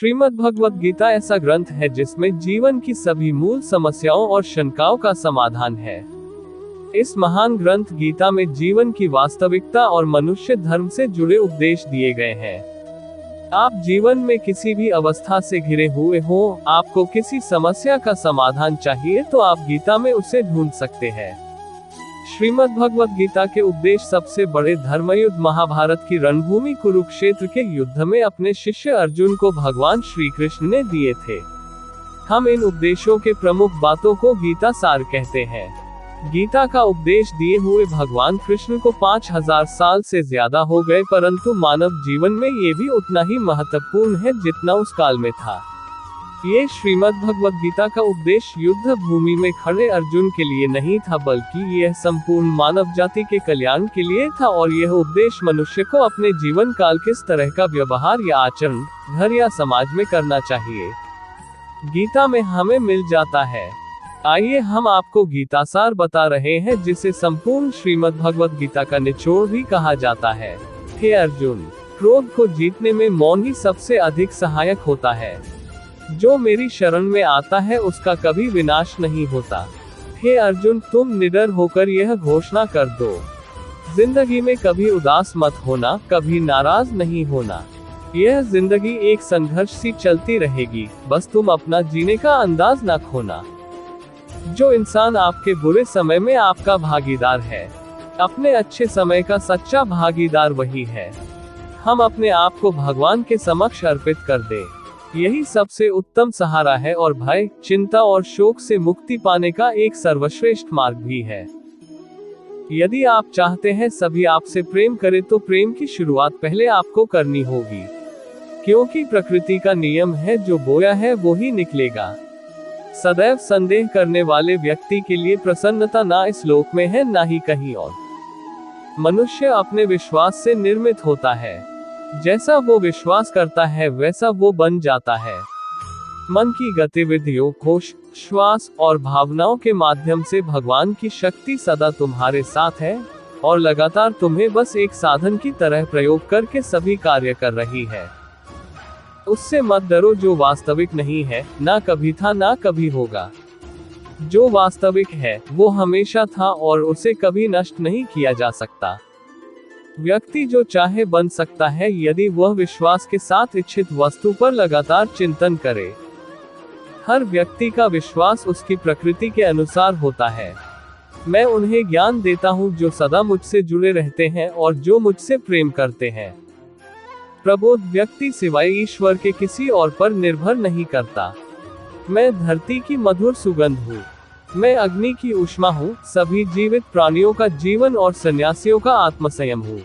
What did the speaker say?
श्रीमद् भगवद गीता ऐसा ग्रंथ है जिसमें जीवन की सभी मूल समस्याओं और शंकाओं का समाधान है। इस महान ग्रंथ गीता में जीवन की वास्तविकता और मनुष्य धर्म से जुड़े उपदेश दिए गए हैं। आप जीवन में किसी भी अवस्था से घिरे हुए हो, आपको किसी समस्या का समाधान चाहिए तो आप गीता में उसे ढूंढ सकते हैं। श्रीमद् भगवद गीता के उपदेश सबसे बड़े धर्मयुद्ध महाभारत की रणभूमि कुरुक्षेत्र के युद्ध में अपने शिष्य अर्जुन को भगवान श्री कृष्ण ने दिए थे। हम इन उपदेशों के प्रमुख बातों को गीता सार कहते हैं। गीता का उपदेश दिए हुए भगवान कृष्ण को 5000 साल से ज्यादा हो गए, परंतु मानव जीवन में ये भी उतना ही महत्वपूर्ण है जितना उस काल में था। ये श्रीमद् भगवद गीता का उपदेश युद्ध भूमि में खड़े अर्जुन के लिए नहीं था, बल्कि यह संपूर्ण मानव जाति के कल्याण के लिए था। और यह उपदेश मनुष्य को अपने जीवन काल किस तरह का व्यवहार या आचरण घर या समाज में करना चाहिए, गीता में हमें मिल जाता है। आइए हम आपको गीता सार बता रहे हैं, जिसे संपूर्ण श्रीमद् भगवद गीता का निचोड़ भी कहा जाता है। हे अर्जुन, क्रोध को जीतने में मौन ही सबसे अधिक सहायक होता है। जो मेरी शरण में आता है उसका कभी विनाश नहीं होता। हे अर्जुन, तुम निडर होकर यह घोषणा कर दो, जिंदगी में कभी उदास मत होना, कभी नाराज नहीं होना। यह जिंदगी एक संघर्ष सी चलती रहेगी, बस तुम अपना जीने का अंदाज न खोना। जो इंसान आपके बुरे समय में आपका भागीदार है, अपने अच्छे समय का सच्चा भागीदार वही है। हम अपने आप को भगवान के समक्ष अर्पित कर दे, यही सबसे उत्तम सहारा है और भय, चिंता और शोक से मुक्ति पाने का एक सर्वश्रेष्ठ मार्ग भी है। यदि आप चाहते हैं सभी आपसे प्रेम करें तो प्रेम की शुरुआत पहले आपको करनी होगी, क्योंकि प्रकृति का नियम है, जो बोया है वो ही निकलेगा। सदैव संदेह करने वाले व्यक्ति के लिए प्रसन्नता ना इस लोक में है ना ही कहीं और। मनुष्य अपने विश्वास से निर्मित होता है, जैसा वो विश्वास करता है वैसा वो बन जाता है। मन की गतिविधियों, होश, श्वास और भावनाओं के माध्यम से भगवान की शक्ति सदा तुम्हारे साथ है और लगातार तुम्हें बस एक साधन की तरह प्रयोग करके सभी कार्य कर रही है। उससे मत डरो जो वास्तविक नहीं है, ना कभी था ना कभी होगा। जो वास्तविक है वो हमेशा था और उसे कभी नष्ट नहीं किया जा सकता। व्यक्ति जो चाहे बन सकता है यदि वह विश्वास के साथ इच्छित वस्तु पर लगातार चिंतन करे। हर व्यक्ति का विश्वास उसकी प्रकृति के अनुसार होता है। मैं उन्हें ज्ञान देता हूँ जो सदा मुझसे जुड़े रहते हैं और जो मुझसे प्रेम करते हैं। प्रबोध व्यक्ति सिवाय ईश्वर के किसी और पर निर्भर नहीं करता। मैं धरती की मधुर सुगंध हूँ, मैं अग्नि की ऊष्मा हूँ, सभी जीवित प्राणियों का जीवन और सन्यासियों का आत्मसंयम हूँ।